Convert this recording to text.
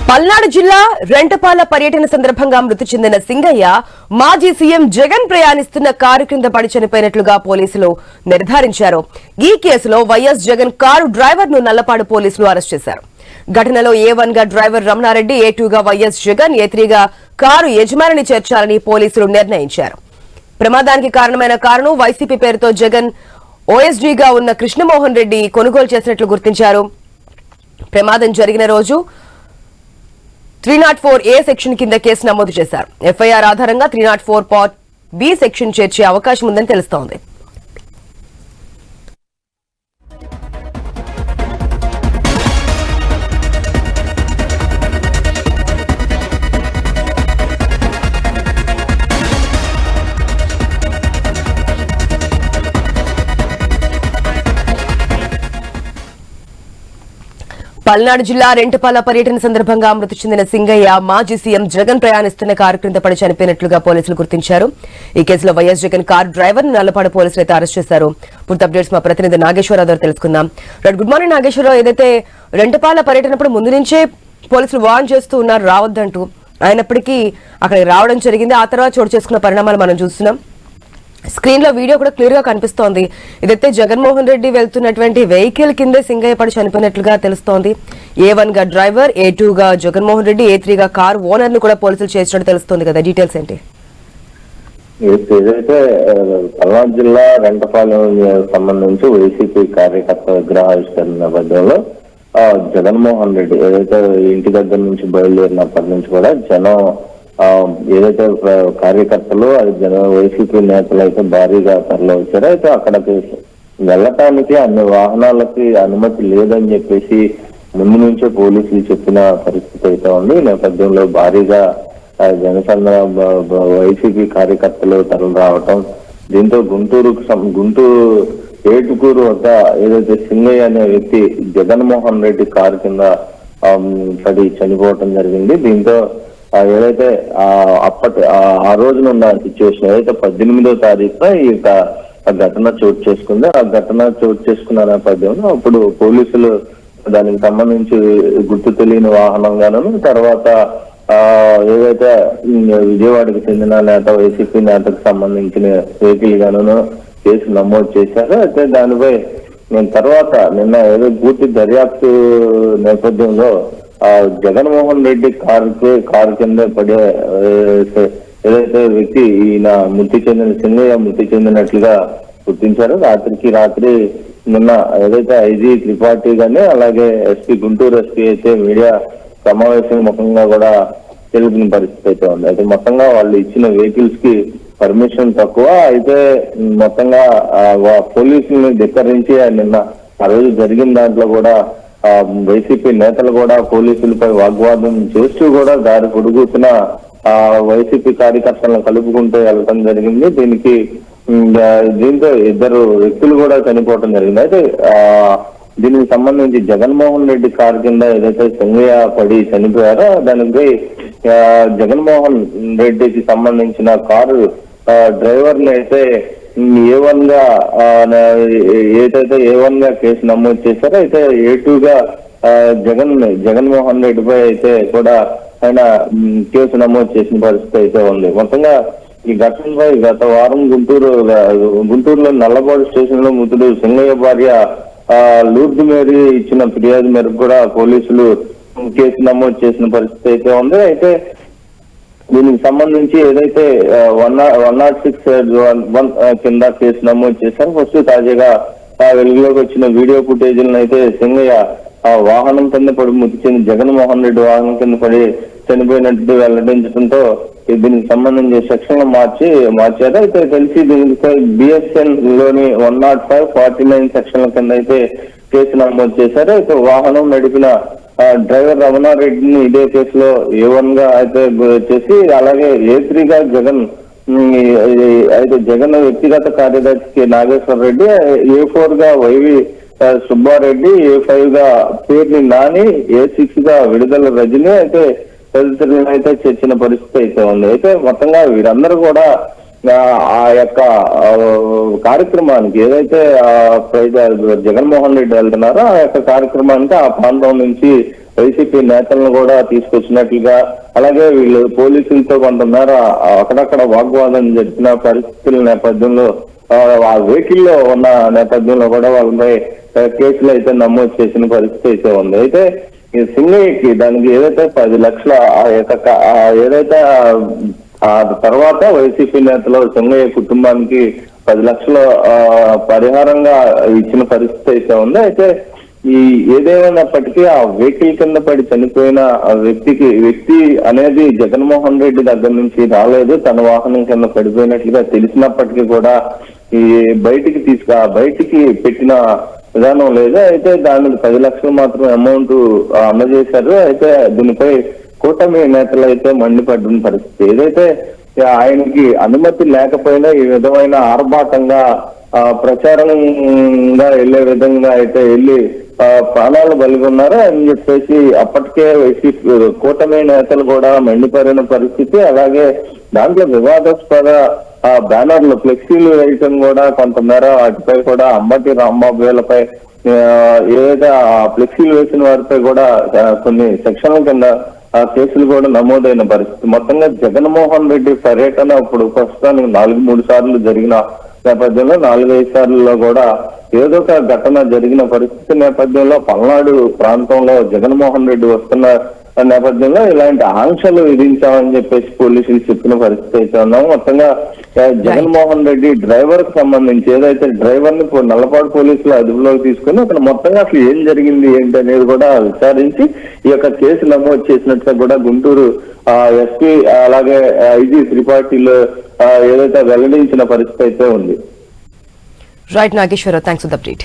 పల్నాడు జిల్లా రెంటపాల పర్యటన సందర్భంగా మృతి చెందిన సింగయ్య మాజీ సీఎం జగన్ ప్రయాణిస్తున్న కారు కింద పడి చనిపోయినట్లుగా పోలీసులు నిర్ధారించారు. ఈ కేసులో వైఎస్ జగన్ కారు డ్రైవర్ ను నల్లపాడు పోలీసులు అరెస్ట్ చేశారు. ఘటనలో A1 గా డ్రైవర్ రమణారెడ్డి, A2 గా వైఎస్ జగన్, A3 గా కారు యజమానిని చేర్చాలని పోలీసులు నిర్ణయించారు. ప్రమాదానికి కారణమైన కారును వైసీపీ పేరుతో జగన్ OSD గా ఉన్న కృష్ణమోహన్ రెడ్డి కొనుగోలు చేసినట్లు గుర్తించారు. ప్రమాదం జరిగిన రోజు 304A సెక్షన్ కింద కేసు నమోదు చేశారు. FIR ఆధారంగా 304B సెక్షన్ చేర్చే అవకాశం ఉందని తెలుస్తోంది. పల్నాడు జిల్లా రెంటపాల పర్యటన సందర్భంగా మృతి చెందిన సింగయ్య మాజీ సీఎం జగన్ ప్రయాణిస్తున్న కారు క్రింద పడి చనిపోయినట్లుగా పోలీసులు గుర్తించారు. ఈ కేసులో వైఎస్ జగన్ కారు డ్రైవర్ ను నల్లపాడు పోలీసులు అయితే అరెస్ట్ చేశారు. పూర్తి అప్డేట్స్ మా ప్రతినిధి నాగేశ్వరరావు ద్వారా తెలుసుకుందాం. Good morning Nageswararao. ఏదైతే రెంటపాల పర్యటనప్పుడు ముందు నుంచే పోలీసులు వార్న్ చేస్తూ ఉన్నారు రావద్దంటూ, అయినప్పటికీ అక్కడికి రావడం జరిగింది. ఆ తర్వాత చోటు చేసుకున్న పరిణామాలు మనం చూస్తున్నాం. స్క్రీన్ లో వీడియో కూడా క్లియర్ గా కనిపిస్తోంది. ఇదైతే జగన్మోహన్ రెడ్డి వెళ్తున్నటువంటి వెహికల్ కిందే సింగయ్య పడి చనిపోయినట్లుగా తెలుస్తోంది. A1 గా డ్రైవర్, A2 గా జగన్మోహన్ రెడ్డి, A3 గా కార్ ఓనర్ ను కూడా పోలీసులు చేసినట్టు తెలుస్తోంది కదా, డీటెయిల్స్ ఏంటి? ఏదైతే పల్నాడు జిల్లా రెంటపాలెం సంబంధించి వైసీపీ కార్యకర్త విగ్రహావిష్కరణ నేపథ్యంలో జగన్మోహన్ రెడ్డి ఏదైతే ఇంటి దగ్గర నుంచి బయలుదేరినప్పటి నుంచి కూడా జనం ఏదైతే కార్యకర్తలు అది వైసీపీ నేతలు అయితే భారీగా తరలి వచ్చారో, అయితే అక్కడికి వెళ్ళటానికి అన్ని వాహనాలకి అనుమతి లేదని చెప్పేసి ముందు నుంచే పోలీసులు చెప్పిన పరిస్థితి అయితే ఉంది. ఈ నేపథ్యంలో భారీగా జనసేన వైసీపీ కార్యకర్తలు తరలి రావటం, దీంతో గుంటూరు ఏటుకూరు వద్ద ఏదైతే సింగయ్య అనే వ్యక్తి జగన్మోహన్ రెడ్డి కారు కింద పడి చనిపోవటం జరిగింది. దీంతో ఏదైతే ఆ రోజునున్న సిచ్యువేషన్ ఏదైతే 18వ తారీఖున ఈ ఘటన చోటు చేసుకుంది. ఆ ఘటన చోటు చేసుకున్న నేపథ్యంలో అప్పుడు పోలీసులు దానికి సంబంధించి గుర్తు తెలియని వాహనంగాను, తర్వాత ఏదైతే విజయవాడకి చెందిన నేత వైసీపీ నేతకు సంబంధించిన వెహికల్ గాను కేసు నమోదు చేశారు. అయితే దానిపై తర్వాత నిన్న ఏదో పూర్తి దర్యాప్తు నేపథ్యంలో జగన్మోహన్ రెడ్డి కారు కింద పడే ఏదైతే వ్యక్తి ఈయన సింగయ్య మృతి చెందినట్లుగా గుర్తించారు. రాత్రి నిన్న ఏదైతే IG త్రిపాఠి గానీ అలాగే గుంటూరు ఎస్పీ అయితే మీడియా సమావేశం ముఖంగా కూడా తెలిపిన పరిస్థితి అయితే ఉంది. అయితే మొత్తంగా వాళ్ళు ఇచ్చిన వెహికల్స్ కి పర్మిషన్ తక్కువ, అయితే మొత్తంగా పోలీసుల్ని ధిక్కరించి నిన్న ఆ రోజు జరిగిన దాంట్లో కూడా వైసీపీ నేతలు కూడా పోలీసులపై వాగ్వాదం చేస్తూ కూడా దారి పొడుగుతున్న వైసీపీ కార్యకర్తలను కలుపుకుంటూ వెళ్ళటం జరిగింది. దీంతో ఇద్దరు వ్యక్తులు కూడా చనిపోవటం జరిగింది. అయితే దీనికి సంబంధించి జగన్మోహన్ రెడ్డి కారు కింద ఏదైతే సింగయ్య పడి చనిపోయారో దానిపై జగన్మోహన్ రెడ్డికి సంబంధించిన కారు డ్రైవర్ ని అయితే A1 గా కేసు నమోదు చేశారో, అయితే A2 గా జగన్మోహన్ రెడ్డిపై అయితే కూడా ఆయన కేసు నమోదు చేసిన పరిస్థితి అయితే ఉంది. మొత్తంగా ఈ ఘటనపై గత వారం గుంటూరులో నల్లపాడు స్టేషన్ లో మృతుడు సింగయ్య భార్య లూర్దు మేరీ ఇచ్చిన ఫిర్యాదు మేరకు కూడా పోలీసులు కేసు నమోదు చేసిన పరిస్థితి అయితే ఉంది. అయితే దీనికి సంబంధించి ఏదైతే 106(1) కింద కేసు నమోదు చేశారు. ఫస్ట్ తాజాగా వెలుగులోకి వచ్చిన వీడియో ఫుటేజ్లను అయితే సింగయ్య వాహనం కింద పడి మృతి చెంది జగన్మోహన్ రెడ్డి వాహనం కింద పడి చనిపోయినట్టు వెల్లడించడంతో దీనికి సంబంధించి సెక్షన్లు మార్చారు. అయితే తెలిసి దీనికి BSN లోని 105(49) సెక్షన్ల కింద అయితే కేసు నమోదు చేశారు. అయితే వాహనం నడిపిన డ్రైవర్ రమణారెడ్డిని ఇదే కేసులో A1 గా అయితే చేసి, అలాగే A3 గా జగన్ వ్యక్తిగత కార్యదర్శి నాగేశ్వర రెడ్డి, A4 గా వైవి సుబ్బారెడ్డి, A5 గా పేర్ని నాని, A6 గా విడుదల రజని అయితే తదితరులను అయితే చేర్చిన పరిస్థితి అయితే ఉంది. అయితే మొత్తంగా వీరందరూ కూడా ఆ యొక్క కార్యక్రమానికి ఏదైతే జగన్మోహన్ రెడ్డి వెళ్తున్నారో ఆ యొక్క కార్యక్రమానికి ఆ ప్రాంతం నుంచి వైసీపీ నేతలను కూడా తీసుకొచ్చినట్లుగా, అలాగే వీళ్ళు పోలీసులతో కొంతమేర అక్కడక్కడ వాగ్వాదం జరిపిన పరిస్థితుల నేపథ్యంలో ఆ వెహికల్ లో ఉన్న నేపథ్యంలో కూడా వాళ్ళపై కేసులు అయితే నమోదు చేసిన పరిస్థితి అయితే ఉంది. అయితే ఈ సింగయ్యకి దానికి ఏదైతే 10 లక్షల ఏదైతే ఆ తర్వాత వైసీపీ నేతలు సింగయ్య కుటుంబానికి 10 లక్షల పరిహారంగా ఇచ్చిన పరిస్థితి అయితే ఉంది. అయితే ఈ ఏదేమైనప్పటికీ ఆ వెహికల్ కింద పడి చనిపోయిన ఆ వ్యక్తి అనేది జగన్మోహన్ రెడ్డి దగ్గర నుంచి రాలేదు. తన వాహనం కింద పడిపోయినట్లుగా తెలిసినప్పటికీ కూడా ఈ బయటికి పెట్టిన విధానం లేదు. అయితే దానికి 10 లక్షలు మాత్రమే అమౌంట్ అందజేశారు. అయితే దీనిపై కూటమి నేతలు అయితే మండిపడిన పరిస్థితి. ఏదైతే ఆయనకి అనుమతి లేకపోయినా ఈ విధమైన ఆర్భాటంగా ప్రచారంగా వెళ్లే విధంగా అయితే వెళ్ళి ప్రాణాలు బలిగొన్నారు అని చెప్పేసి అప్పటికే కూటమి నేతలు కూడా మండిపడిన పరిస్థితి. అలాగే దాంట్లో వివాదాస్పద బ్యానర్లు ఫ్లెక్సీలు వేయటం కూడా కొంతమేర వాటిపై కూడా అంబటి రాంబాబు వేలపై ఏదైతే ఆ ఫ్లెక్సీలు వేసిన వారిపై కూడా కొన్ని సెక్షన్ల కింద కేసులు కూడా నమోదైన పరిస్థితి. మొత్తంగా జగన్మోహన్ రెడ్డి పర్యటన ఇప్పుడు ప్రస్తుతానికి 4-3 సార్లు జరిగిన నేపథ్యంలో 4-5 సార్లలో కూడా ఏదో ఒక ఘటన జరిగిన పరిస్థితి నేపథ్యంలో పల్నాడు ప్రాంతంలో జగన్మోహన్ రెడ్డి వస్తున్న నేపథ్యంలో ఇలాంటి ఆంక్షలు విధించామని చెప్పేసి పోలీసులు చెప్పిన పరిస్థితి అయితే ఉన్నాము. మొత్తంగా జగన్మోహన్ రెడ్డి డ్రైవర్ కు సంబంధించి ఏదైతే డ్రైవర్ ని నల్లపాడు పోలీసులు అదుపులోకి తీసుకుని అక్కడ మొత్తంగా అసలు ఏం జరిగింది ఏంటి అనేది కూడా విచారించి ఈ యొక్క కేసు నమోదు చేసినట్టుగా కూడా గుంటూరు ఎస్పీ అలాగే ఐజీ త్రిపాఠిలో ఏదైతే వెల్లడించిన పరిస్థితి అయితే ఉంది. Right Nageswararao, thanks for the update.